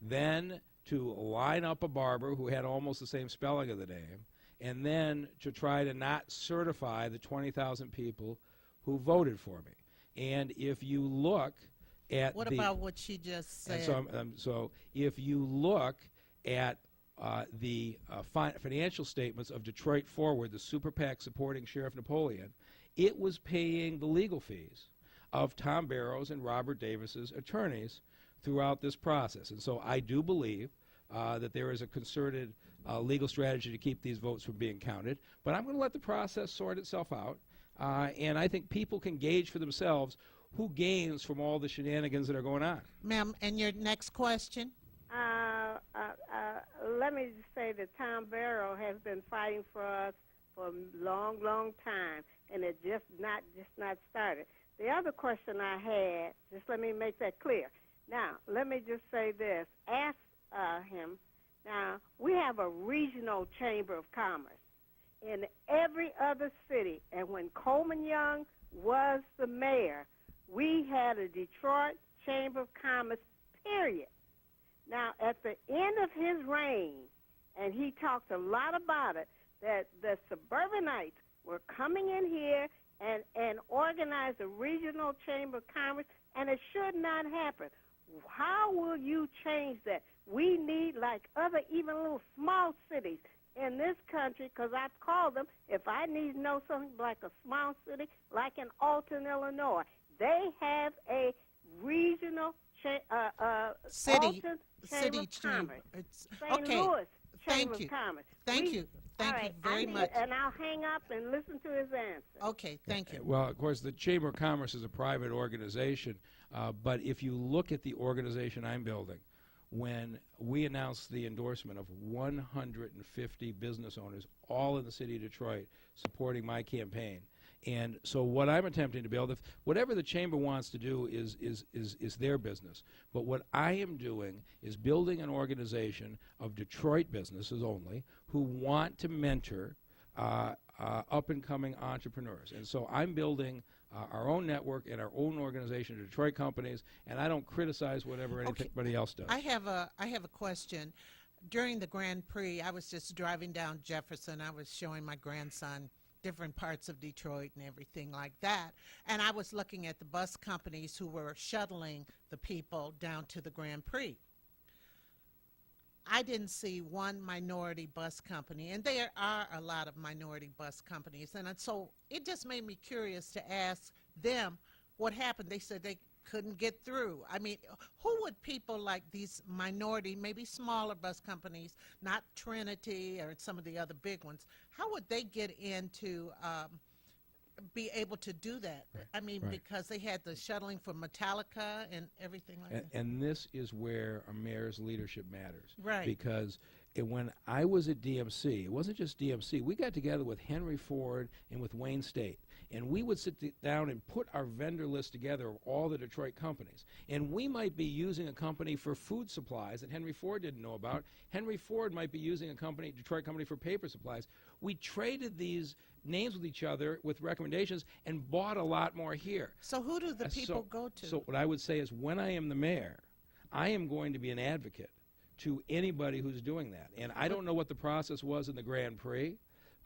[SPEAKER 2] then to line up a barber who had almost the same spelling of the name, and then to try to not certify the 20,000 people who voted for me. And if you look at
[SPEAKER 1] what about what she just said?
[SPEAKER 2] So if you look at the financial statements of Detroit Forward, the super PAC supporting Sheriff Napoleon, it was paying the legal fees of Tom Barrow's and Robert Davis's attorneys throughout this process. And so I do believe that there is a concerted legal strategy to keep these votes from being counted. But I'm going to let the process sort itself out. And I think people can gauge for themselves who gains from all the shenanigans that are going on.
[SPEAKER 1] Ma'am, and your next question?
[SPEAKER 3] Let me just say that Tom Barrow has been fighting for us for a long, long time, and it just not started. The other question I had, just let me make that clear. Now, let me just say this. Ask him. Now, we have a regional chamber of commerce in every other city, and when Coleman Young was the mayor, we had a Detroit Chamber of Commerce, period. Now, at the end of his reign, and he talked a lot about it, that the suburbanites were coming in here and organized a regional chamber of commerce, and it should not happen. How will you change that? We need, like other even little small cities in this country, because I've called them, if I need to know something like a small city, like in Alton, Illinois, they have a regional
[SPEAKER 1] City.
[SPEAKER 3] Alton Chamber
[SPEAKER 1] City
[SPEAKER 3] of Commerce.
[SPEAKER 1] It's,
[SPEAKER 3] St.
[SPEAKER 1] okay.
[SPEAKER 3] Louis
[SPEAKER 1] Thank
[SPEAKER 3] Chamber
[SPEAKER 1] you.
[SPEAKER 3] of Commerce.
[SPEAKER 1] Thank you.
[SPEAKER 3] All
[SPEAKER 1] Thank you
[SPEAKER 3] right,
[SPEAKER 1] very much.
[SPEAKER 3] And I'll hang up and listen to his answer.
[SPEAKER 1] Okay, thank you.
[SPEAKER 2] Well, of course, the Chamber of Commerce is a private organization, but if you look at the organization I'm building, when we announced the endorsement of 150 business owners, all in the city of Detroit, supporting my campaign. And so what I'm attempting to build, if whatever the chamber wants to do is their business. But what I am doing is building an organization of Detroit businesses only who want to mentor up-and-coming entrepreneurs. And so I'm building our own network and our own organization of Detroit companies, and I don't criticize whatever anybody else does.
[SPEAKER 1] I have a question. During the Grand Prix, I was just driving down Jefferson. I was showing my grandson different parts of Detroit and everything like that. And I was looking at the bus companies who were shuttling the people down to the Grand Prix. I didn't see one minority bus company, and there are a lot of minority bus companies. And so it just made me curious to ask them what happened. They said they couldn't get through. I mean, who would people like these minority, maybe smaller bus companies, not Trinity or some of the other big ones, how would they get into be able to do that?
[SPEAKER 2] Right,
[SPEAKER 1] I mean,
[SPEAKER 2] right.
[SPEAKER 1] because they had the shuttling for Metallica and everything like that.
[SPEAKER 2] And this is where a mayor's leadership matters.
[SPEAKER 1] Right.
[SPEAKER 2] Because when I was at DMC, it wasn't just DMC. We got together with Henry Ford and with Wayne State. And we would sit down and put our vendor list together of all the Detroit companies. And we might be using a company for food supplies that Henry Ford didn't know about. Henry Ford might be using a company, Detroit company, for paper supplies. We traded these names with each other with recommendations and bought a lot more here.
[SPEAKER 1] So who do the people go to?
[SPEAKER 2] So what I would say is when I am the mayor, I am going to be an advocate to anybody who's doing that. And I don't know what the process was in the Grand Prix,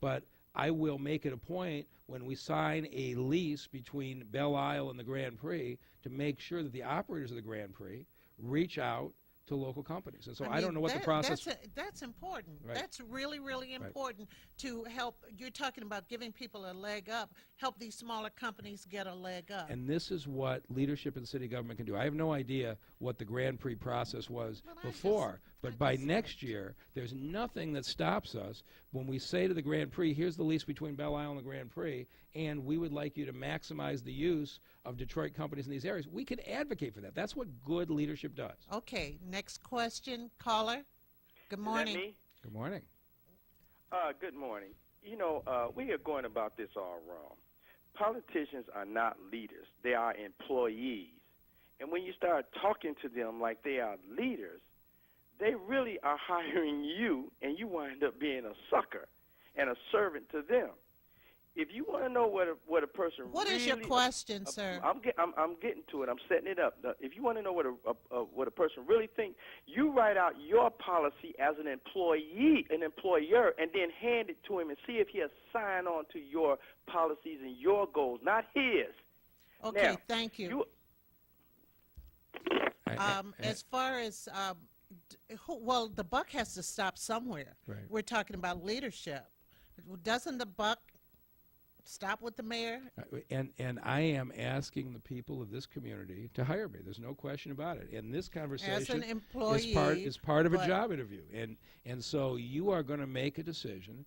[SPEAKER 2] but I will make it a point when we sign a lease between Belle Isle and the Grand Prix to make sure that the operators of the Grand Prix reach out to local companies. And so I don't know what the process...
[SPEAKER 1] That's important.
[SPEAKER 2] Right.
[SPEAKER 1] That's really, really important to help. You're talking about giving people a leg up, help these smaller companies get a leg up.
[SPEAKER 2] And this is what leadership in city government can do. I have no idea what the Grand Prix process was before, but by next year, there's nothing that stops us when we say to the Grand Prix, here's the lease between Belle Isle and the Grand Prix, and we would like you to maximize the use of Detroit companies in these areas. We can advocate for that. That's what good leadership does.
[SPEAKER 1] Okay, next question, caller. Good morning.
[SPEAKER 4] Is that me?
[SPEAKER 2] Good morning.
[SPEAKER 4] Good morning. You know, we are going about this all wrong. Politicians are not leaders. They are employees. And when you start talking to them like they are leaders, they really are hiring you, and you wind up being a sucker and a servant to them. If you want to know what a person
[SPEAKER 1] What
[SPEAKER 4] really,
[SPEAKER 1] is your question, sir?
[SPEAKER 4] I'm getting to it. I'm setting it up. If you want to know what a person really thinks, you write out your policy as an employee, an employer, and then hand it to him and see if he'll sign on to your policies and your goals, not his.
[SPEAKER 1] Okay,
[SPEAKER 4] Now,
[SPEAKER 1] thank you. As far as, well, the buck has to stop somewhere.
[SPEAKER 2] Right.
[SPEAKER 1] We're talking about leadership. Doesn't the buck stop with the mayor?
[SPEAKER 2] And I am asking the people of this community to hire me. There's no question about it. And this conversation
[SPEAKER 1] As an employee,
[SPEAKER 2] is part of a job interview. And so you are going to make a decision.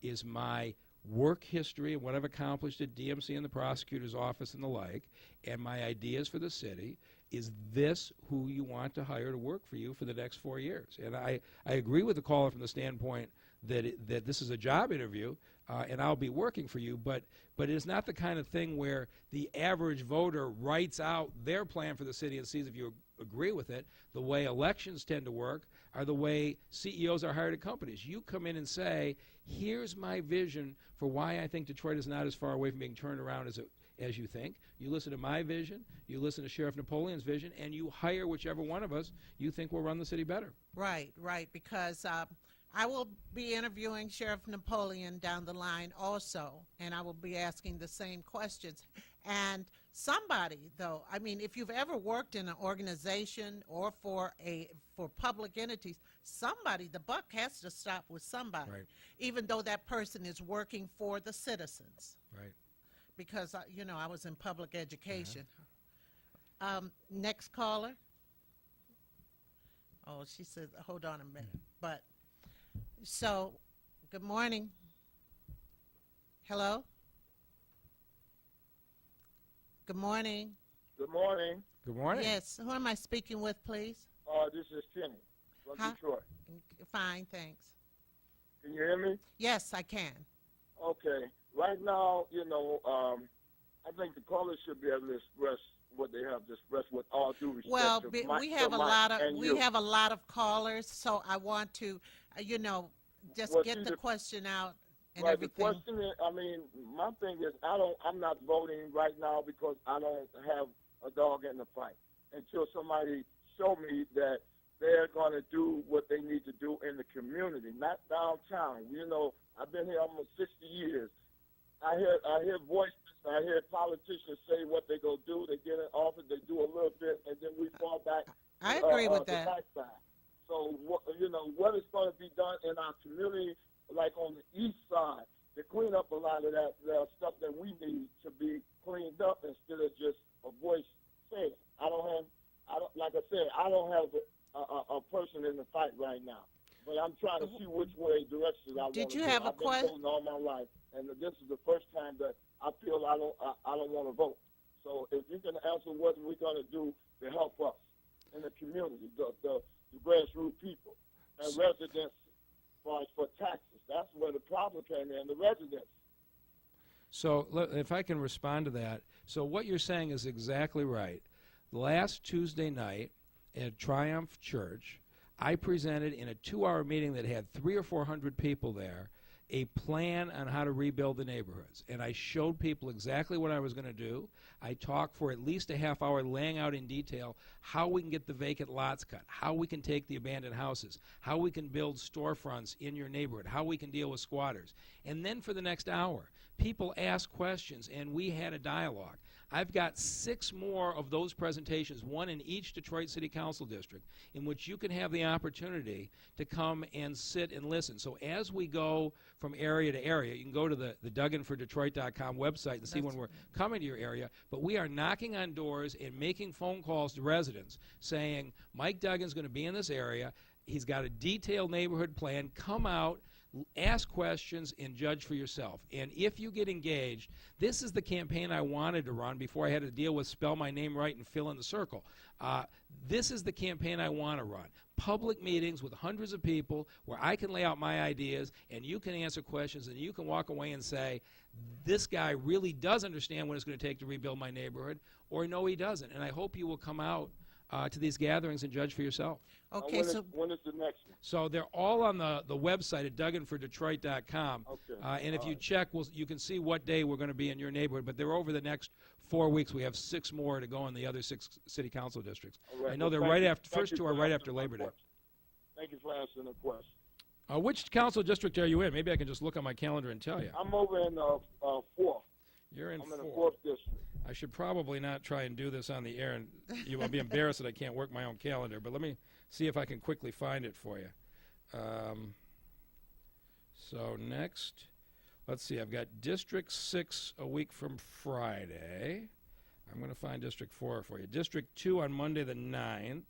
[SPEAKER 2] Is my work history and what I've accomplished at DMC and the prosecutor's office and the like, and my ideas for the city, is this who you want to hire to work for you for the next 4 years? And I agree with the caller from the standpoint that this is a job interview, and I'll be working for you, but it is not the kind of thing where the average voter writes out their plan for the city and sees if you agree with it. The way elections tend to work are the way CEOs are hired at companies. You come in and say, here's my vision for why I think Detroit is not as far away from being turned around as you think. You listen to my vision, you listen to Sheriff Napoleon's vision, and you hire whichever one of us you think will run the city better.
[SPEAKER 1] Right, because I will be interviewing Sheriff Napoleon down the line also, and I will be asking the same questions. And somebody, though, I mean, if you've ever worked in an organization or for public entities, somebody, the buck has to stop with somebody,
[SPEAKER 2] Right.
[SPEAKER 1] even though that person is working for the citizens.
[SPEAKER 2] Right.
[SPEAKER 1] Because, I was in public education. Next caller. Oh, she said, hold on a minute. But, so, good morning. Hello? Good morning.
[SPEAKER 5] Good morning.
[SPEAKER 2] Good morning.
[SPEAKER 1] Yes, who am I speaking with, please?
[SPEAKER 5] This is Kenny from
[SPEAKER 1] Hi.
[SPEAKER 5] Detroit.
[SPEAKER 1] Fine, thanks.
[SPEAKER 5] Can you hear me?
[SPEAKER 1] Yes, I can.
[SPEAKER 5] Okay. Right now, I think the callers should be able to express what they have to express with all due respect.
[SPEAKER 1] Well,
[SPEAKER 5] to
[SPEAKER 1] we have a
[SPEAKER 5] Mike
[SPEAKER 1] lot of
[SPEAKER 5] and
[SPEAKER 1] we
[SPEAKER 5] you.
[SPEAKER 1] have a lot of callers, so I want to, just
[SPEAKER 5] Well,
[SPEAKER 1] get
[SPEAKER 5] see,
[SPEAKER 1] the question out and
[SPEAKER 5] Right,
[SPEAKER 1] everything.
[SPEAKER 5] the question is, my thing is, I'm not voting right now because I don't have a dog in the fight until somebody show me that they're going to do what they need to do in the community, not downtown. I've been here almost 60 years. I hear voices, I hear politicians say what they go do. They get in office, they do a little bit, and then we fall back.
[SPEAKER 1] I agree with
[SPEAKER 5] the
[SPEAKER 1] that.
[SPEAKER 5] backside. So, what is going to be done in our community, like on the east side, to clean up a lot of that stuff that we need to be cleaned up instead of just a voice saying. Like I said, I don't have a person in the fight right now. But I'm trying to see which way direction I want to go.
[SPEAKER 1] Did you have a
[SPEAKER 5] I've been voting all my life, and this is the first time that I feel I don't want to vote. So if you can answer what we're going to do to help us in the community, the grassroots people and residents, as far as for taxes, that's where the problem came in, the residents.
[SPEAKER 2] So if I can respond to that. So what you're saying is exactly right. Last Tuesday night at Triumph Church, I presented in a 2-hour meeting that had 300 or 400 people there a plan on how to rebuild the neighborhoods. And I showed people exactly what I was going to do. I talked for at least a half hour laying out in detail how we can get the vacant lots cut, how we can take the abandoned houses, how we can build storefronts in your neighborhood, how we can deal with squatters. And then for the next hour, people asked questions and we had a dialogue. I've got 6 more of those presentations, one in each Detroit City Council district, in which you can have the opportunity to come and sit and listen. So as we go from area to area, you can go to the DugganForDetroit.com website and see when we're coming to your area, but we are knocking on doors and making phone calls to residents saying, Mike Duggan's going to be in this area. He's got a detailed neighborhood plan. Come out, ask questions, and judge for yourself. And if you get engaged, this is the campaign I wanted to run before I had to deal with spell my name right and fill in the circle. This is the campaign I want to run. Public meetings with hundreds of people where I can lay out my ideas and you can answer questions and you can walk away and say, this guy really does understand what it's going to take to rebuild my neighborhood, or no, he doesn't. And I hope you will come out to these gatherings and judge for yourself.
[SPEAKER 1] Okay,
[SPEAKER 5] when is the next one?
[SPEAKER 2] So they're all on the website at DugganForDetroit.com.
[SPEAKER 5] Okay.
[SPEAKER 2] And if you check, you can see what day we're going to be in your neighborhood. But they're over the next 4 weeks. We have 6 more to go in the other 6 city council districts.
[SPEAKER 5] Right.
[SPEAKER 2] I know they're first 2 are right after Labor Day.
[SPEAKER 5] Thank you for answering the question.
[SPEAKER 2] Which council district are you in? Maybe I can just look on my calendar and tell you.
[SPEAKER 5] I'm over in 4th.
[SPEAKER 2] You're in
[SPEAKER 5] I'm in the
[SPEAKER 2] 4th.
[SPEAKER 5] 4th district.
[SPEAKER 2] I should probably not try and do this on the air, and you will be embarrassed that I can't work my own calendar. But let me see if I can quickly find it for you. So next, let's see. I've got District 6 a week from Friday. I'm going to find District 4 for you. District 2 on Monday the 9th.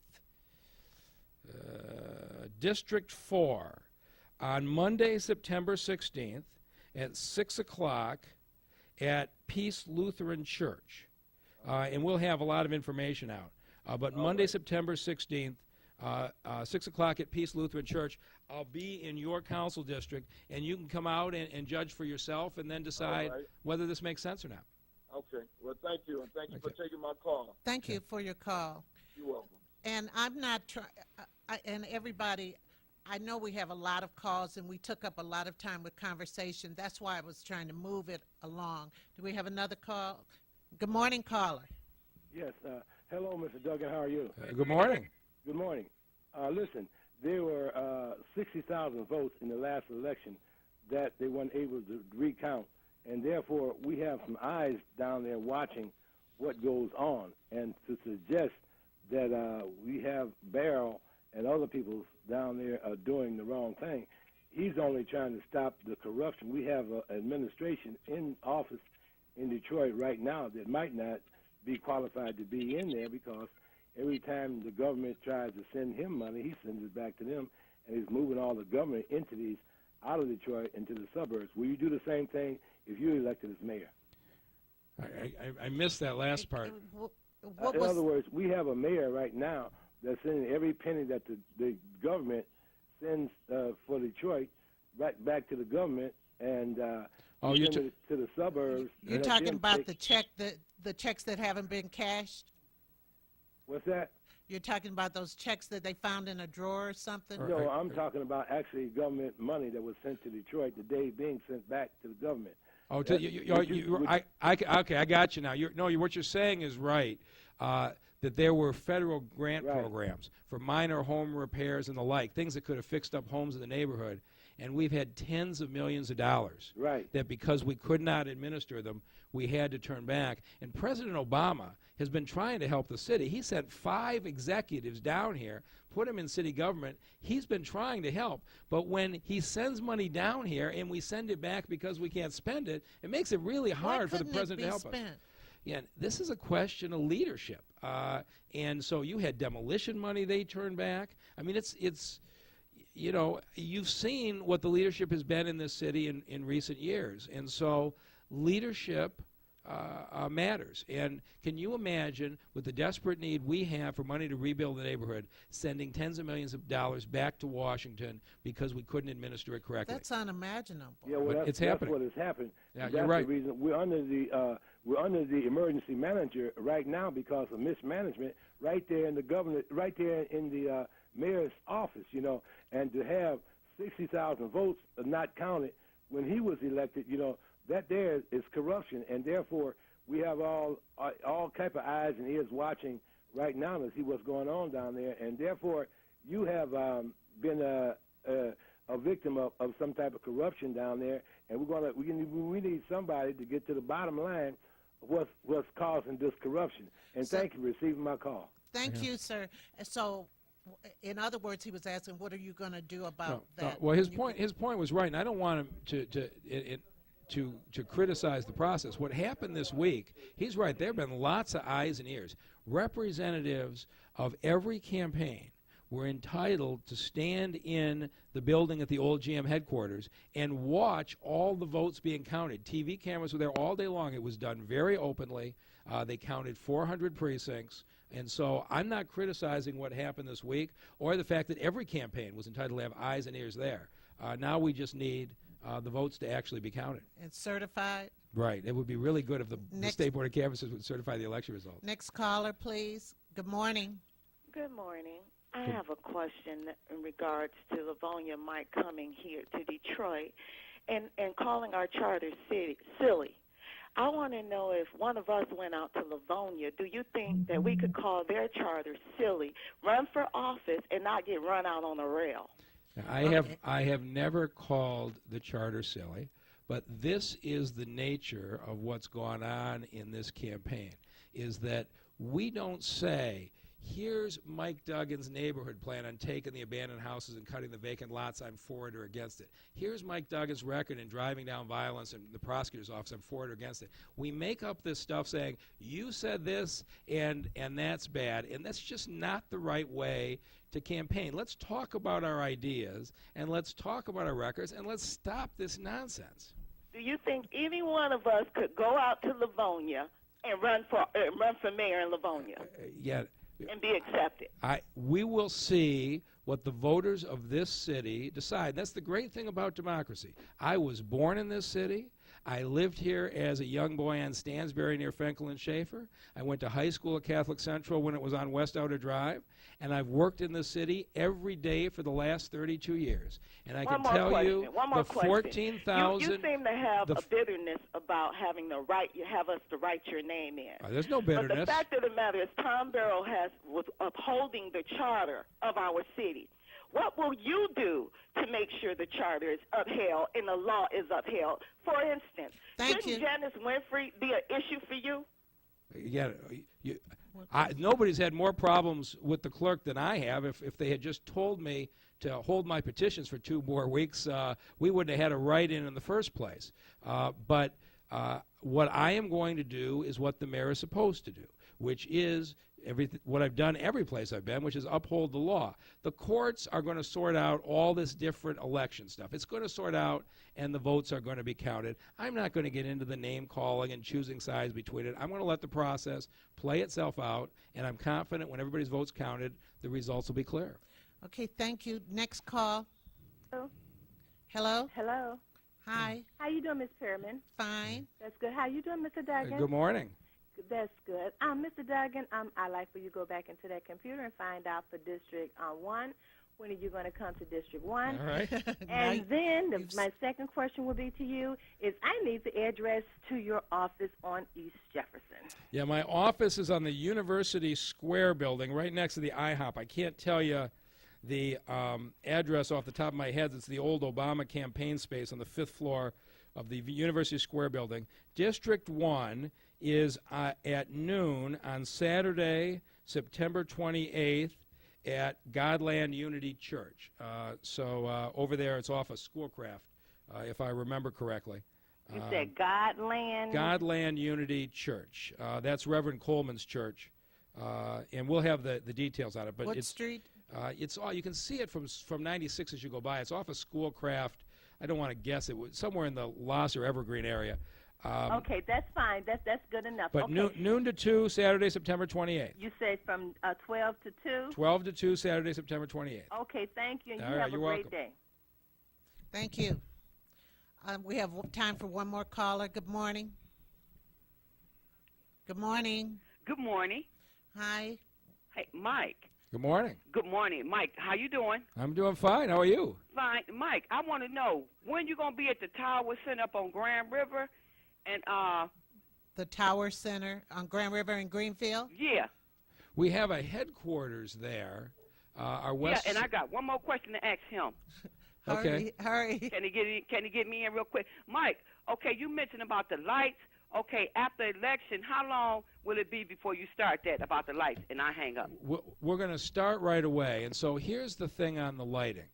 [SPEAKER 2] District 4 on Monday, September 16th at 6 o'clock at Peace Lutheran Church. And we'll have a lot of information out. But Monday, September 16th, 6 o'clock at Peace Lutheran Church, I'll be in your council district, and you can come out and judge for yourself and then decide whether this makes sense or not.
[SPEAKER 5] Okay. Well, thank you, and thank you for taking my call.
[SPEAKER 1] thank you for your call.
[SPEAKER 5] You're welcome.
[SPEAKER 1] And I'm not trying, and everybody, I know we have a lot of calls and we took up a lot of time with conversation. That's why I was trying to move it along. Do we have another call? Good morning, caller.
[SPEAKER 6] Yes. Hello, Mr. Duggan. How are you?
[SPEAKER 2] Good morning.
[SPEAKER 6] Good morning. Listen, there were 60,000 votes in the last election that they weren't able to recount, and therefore we have some eyes down there watching what goes on. And to suggest that we have Barrow and other people down there doing the wrong thing, he's only trying to stop the corruption. We have an administration in office in Detroit right now that might not be qualified to be in there because every time the government tries to send him money, he sends it back to them, and he's moving all the government entities out of Detroit into the suburbs. Will you do the same thing if you're elected as mayor?
[SPEAKER 2] I missed that last part.
[SPEAKER 6] In other words, we have a mayor right now that's sending every penny that the government sends for Detroit right back to the government, and send it to the suburbs.
[SPEAKER 1] You're talking about the checks that haven't been cashed?
[SPEAKER 6] What's that?
[SPEAKER 1] You're talking about those checks that they found in a drawer or something?
[SPEAKER 6] No, I'm talking about actually government money that was sent to Detroit the day being sent back to the government.
[SPEAKER 2] Oh, okay, I got you now. What you're saying is right, that there were federal grant programs for minor home repairs and the like, things that could have fixed up homes in the neighborhood, and we've had tens of millions of dollars that because we could not administer them, we had to turn back. And President Obama has been trying to help the city. He sent 5 executives down here, put them in city government. He's been trying to help. But when he sends money down here and we send it back because we can't spend it, it makes it really hard for the president to help us. Yeah, this is a question of leadership. And so you had demolition money they turned back. I mean, it's you've seen what the leadership has been in this city in recent years. And so leadership matters. And can you imagine, with the desperate need we have for money to rebuild the neighborhood, sending tens of millions of dollars back to Washington because we couldn't administer it correctly?
[SPEAKER 1] That's unimaginable.
[SPEAKER 6] Yeah, well,
[SPEAKER 2] it's
[SPEAKER 6] that's
[SPEAKER 2] happening.
[SPEAKER 6] what has happened.
[SPEAKER 2] Yeah,
[SPEAKER 6] that's
[SPEAKER 2] you're right.
[SPEAKER 6] The reason we're under the emergency manager right now because of mismanagement right there in the government, right there in the mayor's office, and to have 60,000 votes not counted when he was elected, that there is corruption, and therefore we have all type of eyes and ears watching right now to see what's going on down there, and therefore you have been a victim of some type of corruption down there, and we need somebody to get to the bottom line of what's causing this corruption. And thank you for receiving my call.
[SPEAKER 1] Thank you, sir. So, in other words, he was asking, what are you going to do about that?
[SPEAKER 2] Well, his point was right, and I don't want him to criticize the process. What happened this week, he's right, there have been lots of eyes and ears. Representatives of every campaign were entitled to stand in the building at the old GM headquarters and watch all the votes being counted. TV cameras were there all day long. It was done very openly. They counted 400 precincts. And so I'm not criticizing what happened this week or the fact that every campaign was entitled to have eyes and ears there. Now we just need the votes to actually be counted.
[SPEAKER 1] And certified?
[SPEAKER 2] Right. It would be really good if the State Board of Canvassers would certify the election results.
[SPEAKER 1] Next caller, please. Good morning.
[SPEAKER 7] Good morning. I have a question in regards to Livonia Mike coming here to Detroit and calling our charter city silly. I want to know, if one of us went out to Livonia, do you think that we could call their charter silly, run for office, and not get run out on a rail?
[SPEAKER 2] I have never called the charter silly, but this is the nature of what's gone on in this campaign, is that we don't say, here's Mike Duggan's neighborhood plan on taking the abandoned houses and cutting the vacant lots, I'm for it or against it. Here's Mike Duggan's record in driving down violence in the prosecutor's office, I'm for it or against it. We make up this stuff saying, you said this and that's bad, and that's just not the right way to campaign. Let's talk about our ideas, and let's talk about our records, and let's stop this nonsense.
[SPEAKER 7] Do you think any one of us could go out to Livonia and run for mayor in Livonia?
[SPEAKER 2] Yeah.
[SPEAKER 7] And be accepted.
[SPEAKER 2] We will see what the voters of this city decide. That's the great thing about democracy. I was born in this city. I lived here as a young boy on Stansbury near Fenkel and Schaefer. I went to high school at Catholic Central when it was on West Outer Drive. And I've worked in this city every day for the last 32 years. And I can tell you the 14,000...
[SPEAKER 7] You seem to have a bitterness about having have us to write your name in.
[SPEAKER 2] There's no bitterness.
[SPEAKER 7] But the fact of the matter is Tom Barrow was upholding the charter of our city. What will you do to make sure the charter is upheld and the law is upheld? For instance, shouldn't Janice Winfrey be an issue for you?
[SPEAKER 2] Yeah, nobody's had more problems with the clerk than I have. If they had just told me to hold my petitions for 2 more weeks, we wouldn't have had a write-in in the first place. But what I am going to do is what the mayor is supposed to do, which is what I've done every place I've been, which is uphold the law. The courts are going to sort out all this different election stuff. It's going to sort out, and the votes are going to be counted. I'm not going to get into the name calling and choosing sides between it. I'm going to let the process play itself out, and I'm confident when everybody's votes counted, the results will be clear.
[SPEAKER 1] Okay, thank you. Next call.
[SPEAKER 8] Hello.
[SPEAKER 1] Hello?
[SPEAKER 8] Hello.
[SPEAKER 1] Hi.
[SPEAKER 8] How you doing, Miss Perryman?
[SPEAKER 1] Fine.
[SPEAKER 8] That's good. How you doing, Mr. Duggan?
[SPEAKER 2] Good morning.
[SPEAKER 8] That's good. Mr. Duggan, I'd like for you to go back into that computer and find out for District 1, when are you going to come to District 1?
[SPEAKER 2] All right.
[SPEAKER 8] And then my second question will be to you is I need the address to your office on East Jefferson.
[SPEAKER 2] Yeah, my office is on the University Square building right next to the IHOP. I can't tell you the address off the top of my head. It's the old Obama campaign space on the 5th floor of the University Square building. District 1 is at noon on Saturday, September 28th at Godland Unity Church. So over there, it's off of Schoolcraft, if I remember correctly.
[SPEAKER 8] You said Godland?
[SPEAKER 2] Godland Unity Church. That's Reverend Coleman's church. And we'll have the details on it. But
[SPEAKER 1] What street?
[SPEAKER 2] It's all, you can see it from 96 as you go by. It's off of Schoolcraft. I don't want to guess it. Somewhere in the Los or Evergreen area.
[SPEAKER 8] Okay, that's fine. That's good enough.
[SPEAKER 2] But
[SPEAKER 8] okay.
[SPEAKER 2] noon to 2, Saturday, September 28th.
[SPEAKER 8] You said from 12 to 2?
[SPEAKER 2] 12 to 2, Saturday, September 28th.
[SPEAKER 8] Okay, thank you, and
[SPEAKER 2] All
[SPEAKER 8] you
[SPEAKER 2] right,
[SPEAKER 8] have a
[SPEAKER 2] you're
[SPEAKER 8] great
[SPEAKER 2] welcome.
[SPEAKER 8] day.
[SPEAKER 1] Thank you. We have time for one more caller. Good morning. Good morning.
[SPEAKER 9] Good morning.
[SPEAKER 1] Hi.
[SPEAKER 9] Hey, Mike.
[SPEAKER 2] Good morning.
[SPEAKER 9] Good morning, Mike. How you doing?
[SPEAKER 2] I'm doing fine. How are you?
[SPEAKER 9] Fine, Mike. I want to know when you gonna be at the Tower Center up on Grand River, and
[SPEAKER 1] The Tower Center on Grand River in Greenfield.
[SPEAKER 9] yeah,
[SPEAKER 2] We have a headquarters there. Our west.
[SPEAKER 9] yeah. And I got one more question to ask him.
[SPEAKER 2] Okay.
[SPEAKER 1] Hurry.
[SPEAKER 9] Can he get me in real quick, Mike? Okay, you mentioned about the lights. Okay, after election, how long will it be before you start that about the lights? And I hang up.
[SPEAKER 2] We're going to start right away. And so here's the thing on the lighting.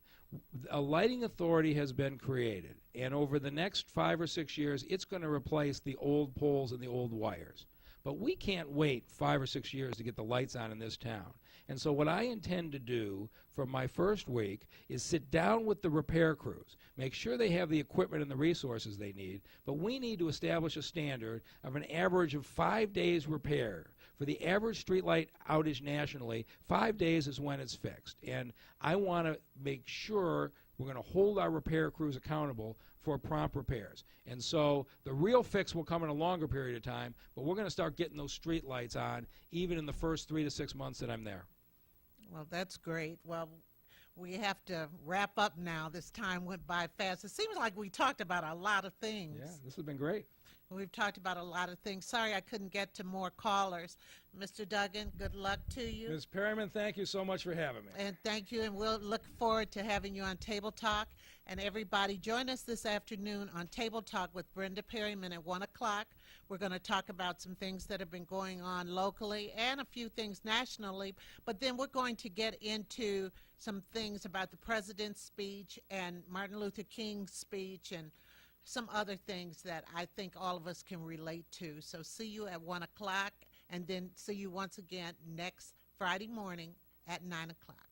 [SPEAKER 2] A lighting authority has been created, and over the next 5 or 6 years, it's going to replace the old poles and the old wires. But we can't wait 5 or 6 years to get the lights on in this town. And so what I intend to do from my first week is sit down with the repair crews, make sure they have the equipment and the resources they need, but we need to establish a standard of an average of 5 days repair. For the average streetlight outage nationally, 5 days is when it's fixed. And I want to make sure we're going to hold our repair crews accountable for prompt repairs. And so the real fix will come in a longer period of time, but we're going to start getting those street lights on even in the first 3 to 6 months that I'm there.
[SPEAKER 1] Well, that's great. Well, we have to wrap up now. This time went by fast. It seems like we talked about a lot of things.
[SPEAKER 2] Yeah, this has been great.
[SPEAKER 1] We've talked about a lot of things. Sorry I couldn't get to more callers. Mr. Duggan, good luck to you.
[SPEAKER 2] Ms. Perryman, thank you so much for having me.
[SPEAKER 1] And thank you, and we'll look forward to having you on Table Talk. And everybody, join us this afternoon on Table Talk with Brenda Perryman at 1 o'clock. We're going to talk about some things that have been going on locally and a few things nationally. But then we're going to get into some things about the president's speech and Martin Luther King's speech and some other things that I think all of us can relate to. So see you at 1 o'clock, and then see you once again next Friday morning at 9 o'clock.